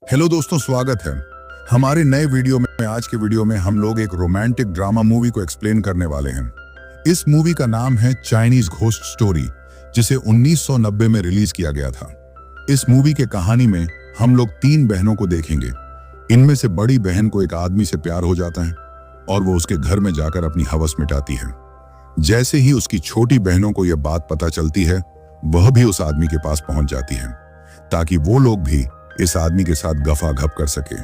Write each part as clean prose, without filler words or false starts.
Hello दोस्तों, स्वागत है हमारे नए वीडियो में। आज के वीडियो में हम लोग एक रोमांटिक ड्रामा मूवी को एक्सप्लेन करने वाले हैं। इस मूवी का नाम है चाइनीज घोस्ट स्टोरी, जिसे 1990 में रिलीज किया गया था। इस मूवी के कहानी में हम लोग 3 बहनों को देखेंगे। इनमें से बड़ी बहन को एक आदमी से प्यार हो जाता है और वो उसके घर में जाकर अपनी हवस मिटाती है। जैसे ही उसकी छोटी बहनों को यह बात पता चलती है, वह भी उस आदमी के पास पहुंच जाती है ताकि वो लोग भी इस आदमी के साथ गफा-गप कर सके।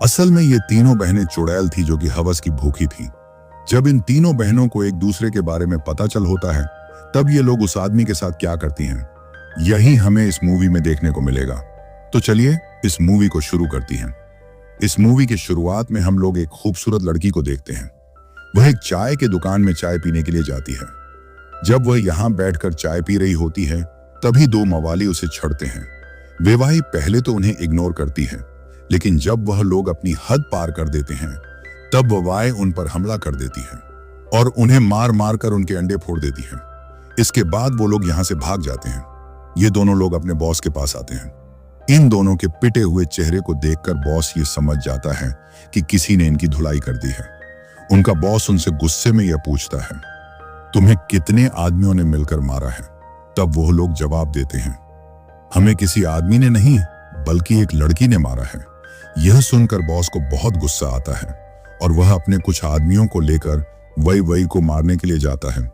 असल में ये तीनों बहनें चुड़ैल थी जो कि हवस की भूखी थी। जब इन तीनों बहनों को एक दूसरे के बारे में पता चल होता है, तब ये लोग उस आदमी के साथ क्या करती हैं, यही हमें इस मूवी में देखने को मिलेगा। तो चलिए इस मूवी को शुरू करती हैं। इस मूवी की शुरुआत में हम लोग एक खूबसूरत लड़की को देखते हैं। वह एक चाय के दुकान में चाय पीने के लिए जाती है। जब वह यहाँ बैठकर चाय पी रही होती है, तभी 2 मवाली उसे छेड़ते हैं। बेवाही पहले तो उन्हें इग्नोर करती है, लेकिन जब वह लोग अपनी हद पार कर देते हैं, तब ववाए उन पर हमला कर देती है और उन्हें मार मार कर उनके अंडे फोड़ देती है। इसके बाद वो लोग यहाँ से भाग जाते हैं। ये दोनों लोग अपने बॉस के पास आते हैं। इन दोनों के पिटे हुए चेहरे को देखकर बॉस ये समझ जाता है कि किसी ने इनकी धुलाई कर दी है। उनका बॉस उनसे गुस्से में यह पूछता है, तुम्हें कितने आदमियों ने मिलकर मारा है? तब वो लोग जवाब देते हैं, हमें किसी आदमी ने नहीं बल्कि एक लड़की ने मारा है। यह सुनकर बॉस को बहुत गुस्सा आता है और वह अपने कुछ आदमियों को लेकर वई को मारने के लिए जाता है।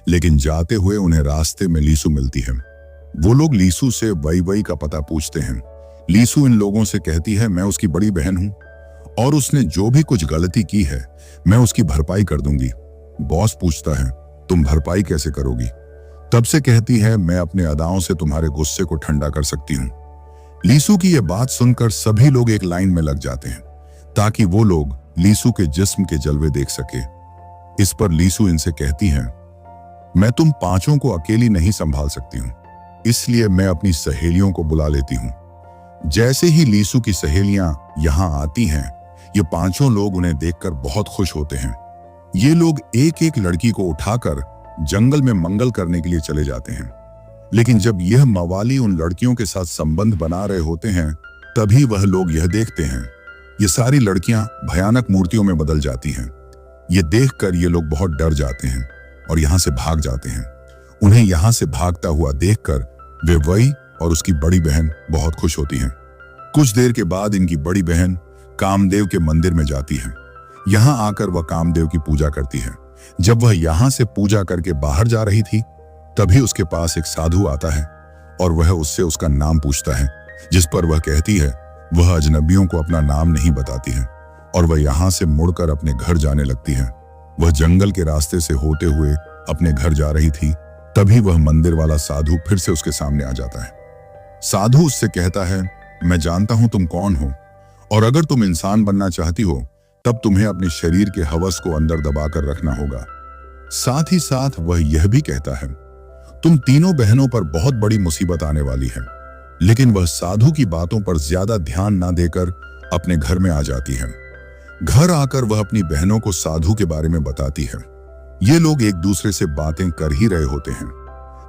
लेकिन जाते हुए उन्हें रास्ते में लीसू मिलती है। वो लोग लीसू से वई का पता पूछते हैं। लीसू इन लोगों से कहती है, मैं उसकी बड़ी बहन हूं और उसने जो भी कुछ गलती की है मैं उसकी भरपाई कर दूंगी। बॉस पूछता है, तुम भरपाई कैसे करोगी? तब से कहती है, मैं अपने अदाओं से तुम्हारे गुस्से को ठंडा कर सकती हूँ। लीसू की यह बात सुनकर सभी लोग एक लाइन में लग जाते हैं ताकि वो लोग लीसू के जिस्म के जलवे देख सके। इस पर लीसू इनसे कहती है, मैं तुम 5 को अकेली नहीं संभाल सकती हूँ, इसलिए मैं अपनी सहेलियों को बुला लेती हूँ। जैसे ही लीसू की सहेलियां यहाँ आती हैं, ये 5 लोग उन्हें देखकर बहुत खुश होते हैं। ये लोग एक एक लड़की को उठाकर जंगल में मंगल करने के लिए चले जाते हैं। लेकिन जब यह मवाली उन लड़कियों के साथ संबंध बना रहे होते हैं, तभी वह लोग यह देखते हैं ये सारी लड़कियां भयानक मूर्तियों में बदल जाती हैं। ये देखकर ये लोग बहुत डर जाते हैं और यहाँ से भाग जाते हैं। उन्हें यहाँ से भागता हुआ देखकर वे वई और उसकी बड़ी बहन बहुत खुश होती हैं। कुछ देर के बाद इनकी बड़ी बहन कामदेव के मंदिर में जाती है। यहाँ आकर वह कामदेव की पूजा करती है। जब वह यहाँ से पूजा करके बाहर जा रही थी, तभी उसके पास एक साधु आता है और वह उससे उसका नाम पूछता है, जिस पर वह कहती है वह अजनबियों को अपना नाम नहीं बताती है और वह यहाँ से मुड़कर अपने घर जाने लगती है। वह जंगल के रास्ते से होते हुए अपने घर जा रही थी, तभी वह मंदिर वाला साधु फिर से उसके सामने आ जाता है। साधु उससे कहता है, मैं जानता हूं तुम कौन हो और अगर तुम इंसान बनना चाहती हो तब तुम्हें अपने शरीर के हवस को अंदर दबाकर रखना होगा। साथ ही साथ वह यह भी कहता है, तुम तीनों बहनों पर बहुत बड़ी मुसीबत आने वाली है। लेकिन वह साधु की बातों पर ज्यादा ध्यान ना देकर अपने घर में आ जाती है। घर आकर वह अपनी बहनों को साधु के बारे में बताती है। ये लोग एक दूसरे से बातें कर ही रहे होते हैं।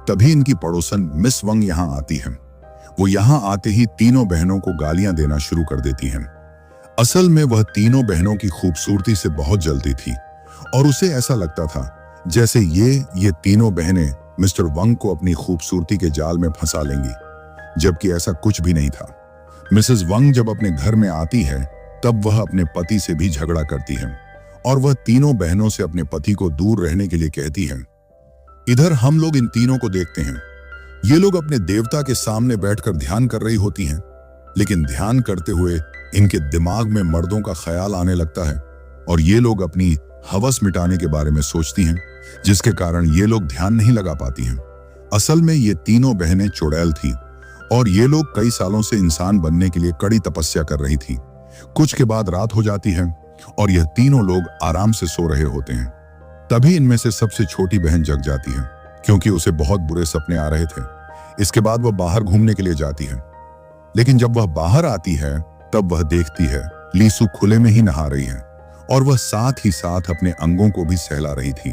तभी इनकी पड़ोसन मिस वंग यहाँ आती है। वो यहाँ आते ही तीनों बहनों को गालियां देना शुरू कर देती हैं। असल में वह तीनों बहनों की खूबसूरती से बहुत जलती थी और उसे ऐसा लगता था जैसे ये तीनों बहनें मिस्टर वंग को अपनी खूबसूरती के जाल में फंसा लेंगी, जबकि ऐसा कुछ भी नहीं था। मिसेस वंग जब अपने घर में आती है, तब वह अपने पति से भी झगड़ा करती है और वह तीनों बहनों से अपने पति को दूर रहने के लिए कहती है। इधर हम लोग इन तीनों को देखते हैं। ये लोग अपने देवता के सामने बैठकर ध्यान कर रही होती हैं, लेकिन ध्यान करते हुए इनके दिमाग में मर्दों का ख्याल आने लगता है और ये लोग अपनी हवस मिटाने के बारे में सोचती हैं, जिसके कारण ये लोग ध्यान नहीं लगा पाती हैं। असल में ये तीनों बहनें चुड़ैल थी और ये लोग कई सालों से इंसान बनने के लिए कड़ी तपस्या कर रही थी। कुछ के बाद रात हो जाती है और यह तीनों लोग आराम से सो रहे होते हैं। तभी इनमें से सबसे छोटी बहन जग जाती है क्योंकि उसे बहुत बुरे सपने आ रहे थे। इसके बाद वह बाहर घूमने के लिए जाती है, लेकिन जब वह बाहर आती है तब वह देखती है लीसू खुले में ही नहा रही है और वह साथ ही साथ अपने अंगों को भी सहला रही थी।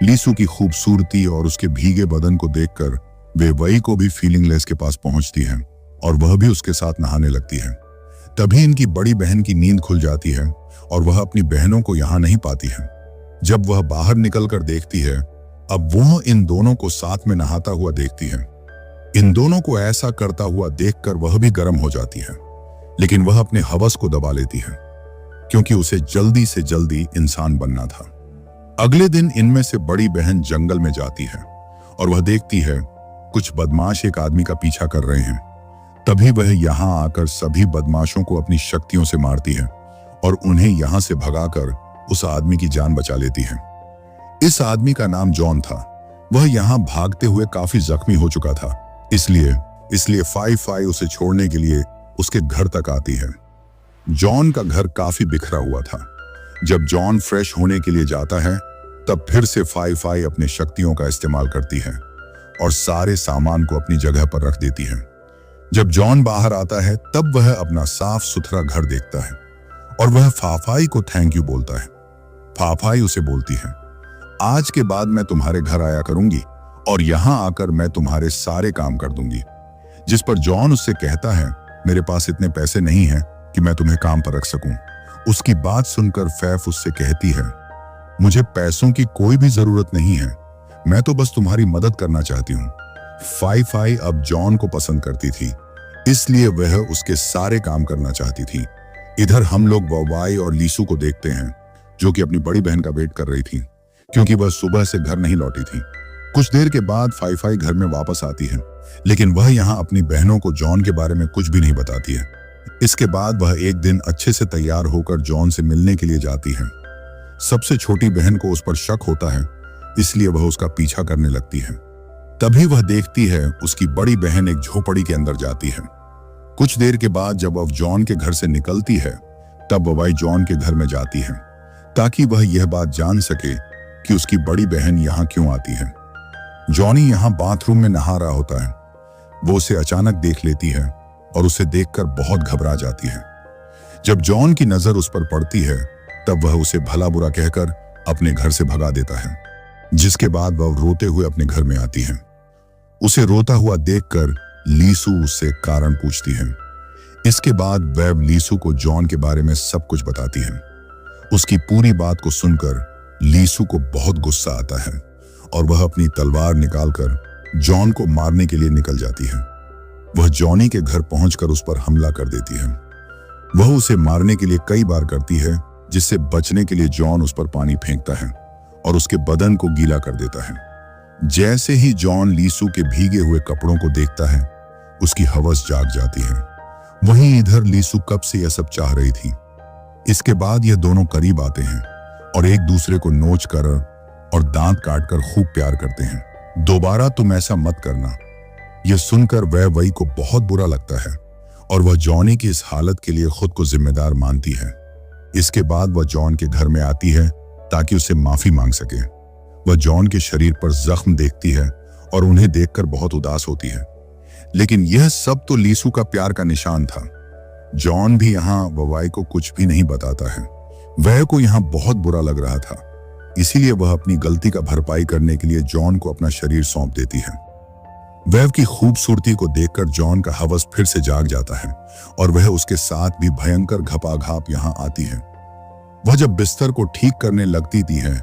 लीसू की खूबसूरती और उसके भीगे बदन को देखकर वे वई को भी फीलिंगलेस के पास पहुंचती है और वह भी उसके साथ नहाने लगती है। तभी इनकी बड़ी बहन की नींद खुल जाती है और वह अपनी बहनों को यहां नहीं पाती है। जब वह बाहर निकलकर देखती है, अब वह इन दोनों को साथ में नहाता हुआ देखती है। इन दोनों को ऐसा करता हुआ देखकर वह भी गर्म हो जाती है, लेकिन वह अपने हवस को दबा लेती है, क्योंकि उसे जल्दी से जल्दी इंसान बनना था। अगले दिन इनमें से बड़ी बहन जंगल में जाती है और वह देखती है कुछ बदमाश एक आदमी का पीछा कर रहे हैं। तभी वह यहां आकर सभी बदमाशों को अपनी शक्तियों से मारती है और उन्हें यहां से भगाकर उस आदमी की जान बचा लेती है। इस आदमी का नाम जॉन था। वह यहां भागते हुए काफी जख्मी हो चुका था, इसलिए फाई उसे छोड़ने के लिए उसके घर तक आती है। जॉन का घर काफी बिखरा हुआ था। जब जॉन फ्रेश होने के लिए जाता है, तब फिर से फाई अपने शक्तियों का इस्तेमाल करती है और सारे सामान को अपनी जगह पर रख देती है। जब जॉन बाहर आता है, तब वह अपना साफ सुथरा घर देखता है और वह फाफाई को थैंक यू बोलता है। फाफाई उसे बोलती है, आज के बाद मैं तुम्हारे घर आया करूंगी और यहां आकर मैं तुम्हारे सारे काम कर दूंगी। जिस पर जॉन उससे कहता है, मेरे पास इतने पैसे नहीं हैं कि मैं तुम्हें काम पर रख सकूं। उसकी बात सुनकर फैफ उससे कहती है, मुझे पैसों की कोई भी जरूरत नहीं है, मैं तो बस तुम्हारी मदद करना चाहती हूँ। फाई अब जॉन को पसंद करती थी, इसलिए वह उसके सारे काम करना चाहती थी। इधर हम लोग ववाई और लीसू को देखते हैं, जो कि अपनी बड़ी बहन का वेट कर रही थी, क्योंकि वह सुबह से घर नहीं लौटी थी। कुछ देर के बाद फाई घर में वापस आती है, लेकिन वह यहाँ अपनी बहनों को जॉन के बारे में कुछ भी नहीं बताती है। इसके बाद वह एक दिन अच्छे से तैयार होकर जॉन से मिलने के लिए जाती है। सबसे छोटी बहन को उस पर शक होता है, इसलिए वह उसका पीछा करने लगती है। तभी वह देखती है उसकी बड़ी बहन एक झोपड़ी के अंदर जाती है। कुछ देर के बाद जब वह जॉन के घर से निकलती है, तब वह जॉन के घर में जाती है ताकि वह यह बात जान सके कि उसकी बड़ी बहन यहाँ क्यों आती है। जॉनी यहाँ बाथरूम में नहा रहा होता है। वो उसे अचानक देख लेती है और उसे देखकर बहुत घबरा जाती है। जब जॉन की नजर उस पर पड़ती है, तब वह उसे भला बुरा कहकर अपने घर से भगा देता है, जिसके बाद वह रोते हुए अपने घर में आती है। उसे रोता हुआ देखकर लीसू उससे कारण पूछती है। इसके बाद वह लीसू को जॉन के बारे में सब कुछ बताती है। उसकी पूरी बात को सुनकर लीसू को बहुत गुस्सा आता है और वह अपनी तलवार निकालकर जॉन को मारने के लिए निकल जाती है। वह जॉनी के घर पहुंचकर उस पर हमला कर देती है। वह उसे मारने के लिए कई बार करती है, जिससे बचने के लिए जॉन उस पर पानी फेंकता है और उसके बदन को गीला कर देता है। जैसे ही जॉन लीसू के भीगे हुए कपड़ों को देखता है, उसकी हवस जाग जाती है। वहीं इधर लीसू कब से यह सब चाह रही थी। इसके बाद यह दोनों करीब आते हैं और एक दूसरे को नोच कर और दांत काटकर खूब प्यार करते हैं। दोबारा तुम ऐसा मत करना। यह सुनकर वही को बहुत बुरा लगता है और वह जॉनी की इस हालत के लिए खुद को जिम्मेदार मानती है। इसके बाद वह जॉन के घर में आती है ताकि उसे माफी मांग सके। वह जॉन के शरीर पर जख्म देखती है और उन्हें देखकर बहुत उदास होती है, लेकिन यह सब तो लीसू का प्यार का निशान था। जॉन भी यहाँ ववाई को कुछ भी नहीं बताता है। वह को यहाँ बहुत बुरा लग रहा था, इसीलिए वह अपनी गलती का भरपाई करने के लिए जॉन को अपना शरीर सौंप देती है। वह की खूबसूरती को देखकर जॉन का हवस फिर से जाग जाता है और वह उसके साथ भी भयंकर घपाघाप यहाँ आती है। वह जब बिस्तर को ठीक करने लगती है,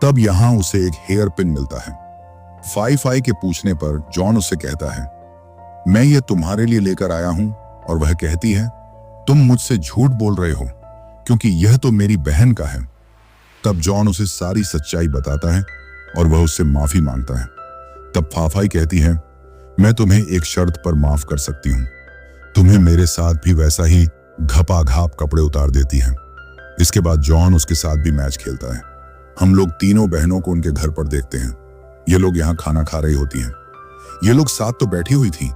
तब यहाँ उसे एक हेयर पिन मिलता है। फाई के पूछने पर जॉन उससे कहता है, मैं ये तुम्हारे लिए लेकर आया हूं, और वह कहती है, तुम मुझसे झूठ बोल रहे हो क्योंकि यह तो मेरी बहन का है। तब जॉन उसे सारी सच्चाई बताता है और वह उससे माफी मांगता है। तब फाफाई कहती है, मैं तुम्हें एक शर्त पर माफ कर सकती हूँ। तुम्हें मेरे साथ भी वैसा ही घपाघाप कपड़े उतार देती है। इसके बाद जॉन उसके साथ भी मैच खेलता है। हम लोग तीनों बहनों को उनके घर पर देखते हैं। ये लोग यहाँ खाना खा रही होती हैं। ये लोग साथ तो बैठी हुई थी,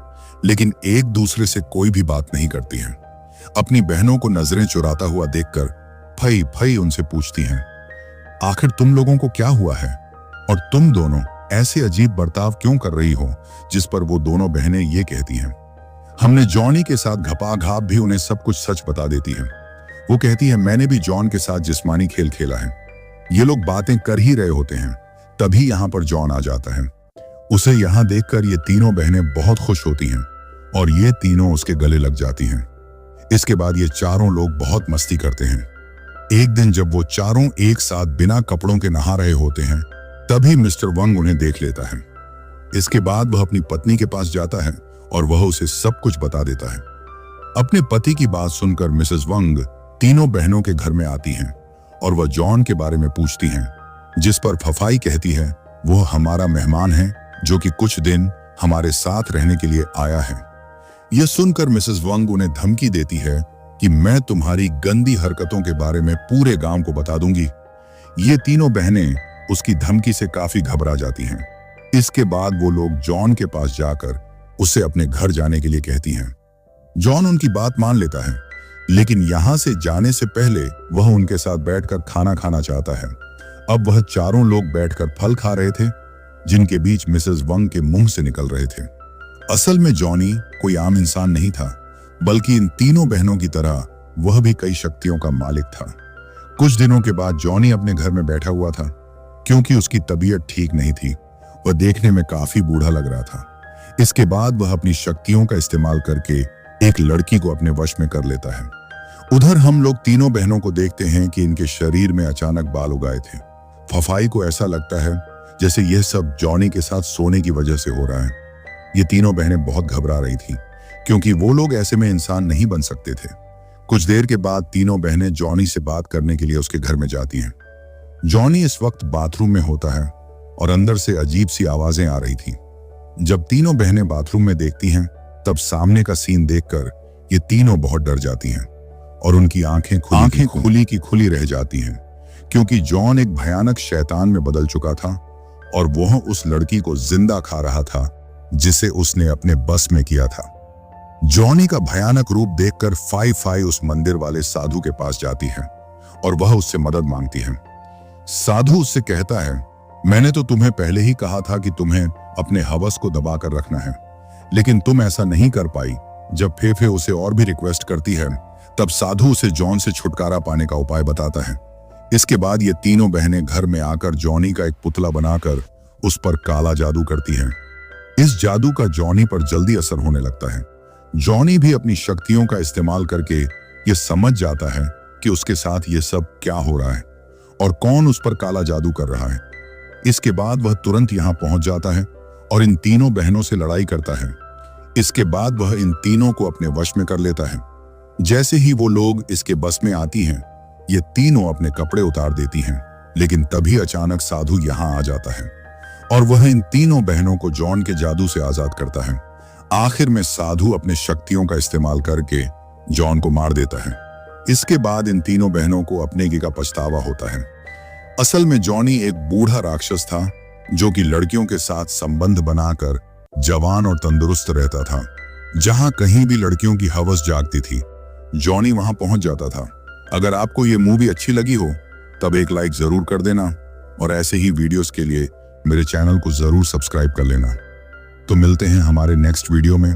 लेकिन एक दूसरे से कोई भी बात नहीं करती हैं। अपनी बहनों को नजरें चुराता हुआ देखकर फई उनसे पूछती हैं, आखिर तुम लोगों को क्या हुआ है और तुम दोनों ऐसे अजीब बर्ताव क्यों कर रही हो। जिस पर वो दोनों बहनें ये कहती हैं, हमने जॉनी के साथ घपाघाप भी उन्हें सब कुछ सच बता देती है। वो कहती है, मैंने भी जॉन के साथ जिस्मानी खेल खेला है। ये लोग बातें कर ही रहे होते हैं, तभी यहाँ पर जॉन आ जाता है। उसे यहाँ देखकर ये तीनों बहनें बहुत खुश होती हैं और ये तीनों उसके गले लग जाती हैं। इसके बाद ये चारों लोग बहुत मस्ती करते हैं। एक दिन जब वो चारों एक साथ बिना कपड़ों के नहा रहे होते हैं, तभी मिस्टर वंग उन्हें देख लेता है। इसके बाद वह अपनी पत्नी के पास जाता है और वह उसे सब कुछ बता देता है। अपने पति की बात सुनकर मिसेस वंग तीनों बहनों के घर में आती हैं और वह जॉन के बारे में पूछती हैं, जिस पर फफाई कहती है वो हमारा मेहमान है जो कि कुछ दिन हमारे साथ रहने के लिए आया है। यह सुनकर मिसेस वंग उन्हें धमकी देती है कि मैं तुम्हारी गंदी हरकतों के बारे में पूरे गांव को बता दूंगी। ये तीनों बहनें उसकी धमकी से काफी घबरा जाती हैं। इसके बाद वो लोग जॉन के पास जाकर उसे अपने घर जाने के लिए कहती हैं। जॉन उनकी बात मान लेता है, लेकिन यहां से जाने से पहले वह उनके साथ बैठकर खाना खाना चाहता है। अब वह चारों लोग बैठकर फल खा रहे थे, जिनके बीच मिसेस वंग के मुंह से निकल रहे थे। असल में जॉनी कोई आम इंसान नहीं था, बल्कि इन तीनों बहनों की तरह वह भी कई शक्तियों का मालिक था। कुछ दिनों के बाद जॉनी अपने घर में बैठा हुआ था, क्योंकि उसकी तबीयत ठीक नहीं थी। वह देखने में काफी बूढ़ा लग रहा था। इसके बाद वह अपनी शक्तियों का इस्तेमाल करके एक लड़की को अपने वश में कर लेता है। उधर हम लोग तीनों बहनों को देखते हैं कि इनके शरीर में अचानक बाल उगाए थे। फफाई को ऐसा लगता है जैसे यह सब जॉनी के साथ सोने की वजह से हो रहा है। ये तीनों बहनें बहुत घबरा रही थी, क्योंकि वो लोग ऐसे में इंसान नहीं बन सकते थे। कुछ देर के बाद तीनों बहनें जॉनी से बात करने के लिए उसके घर में जाती हैं। जॉनी इस वक्त बाथरूम में होता है और अंदर से अजीब सी आवाजें आ रही थी। जब तीनों बहनें बाथरूम में देखती हैं, तब सामने का सीन देखकर ये तीनों बहुत डर जाती हैं और उनकी आंखें खुली की खुली रह जाती हैं, क्योंकि जॉन एक भयानक शैतान में बदल चुका था और वह उस लड़की को जिंदा खा रहा था जिसे उसने अपने बस में किया था। जॉनी का भयानक रूप देखकर फाई उस मंदिर वाले साधु के पास जाती है और वह उससे मदद मांगती है। साधु उससे कहता है, मैंने तो तुम्हें पहले ही कहा था कि तुम्हें अपने हवस को दबाकर रखना है, लेकिन तुम ऐसा नहीं कर पाई। जब फेफे उसे और भी रिक्वेस्ट करती है, तब साधु उसे जॉन से छुटकारा पाने का उपाय बताता है। इसके बाद ये तीनों बहनें घर में आकर जॉनी का एक पुतला बनाकर उस पर काला जादू करती हैं। इस जादू का जॉनी पर जल्दी असर होने लगता है। जॉनी भी अपनी शक्तियों का इस्तेमाल करके ये समझ जाता है कि उसके साथ ये सब क्या हो रहा है और कौन उस पर काला जादू कर रहा है। इसके बाद वह तुरंत यहाँ पहुंच जाता है और इन तीनों बहनों से लड़ाई करता है। इसके बाद वह इन तीनों को अपने वश में कर लेता है। जैसे ही वो लोग इसके बस में आती हैं, ये तीनों अपने कपड़े उतार देती हैं, लेकिन तभी अचानक साधु यहाँ आ जाता है और वह इन तीनों बहनों को जॉन के जादू से आजाद करता है। आखिर में साधु अपने शक्तियों का इस्तेमाल करके जॉन को मार देता है। इसके बाद इन तीनों बहनों को अपने की का पछतावा होता है। असल में जॉनी एक बूढ़ा राक्षस था जो कि लड़कियों के साथ संबंध बनाकर जवान और तंदुरुस्त रहता था। जहां कहीं भी लड़कियों की हवस जागती थी, जॉनी वहां पहुंच जाता था। अगर आपको ये मूवी अच्छी लगी हो, तब एक लाइक जरूर कर देना और ऐसे ही वीडियोस के लिए मेरे चैनल को जरूर सब्सक्राइब कर लेना। तो मिलते हैं हमारे नेक्स्ट वीडियो में।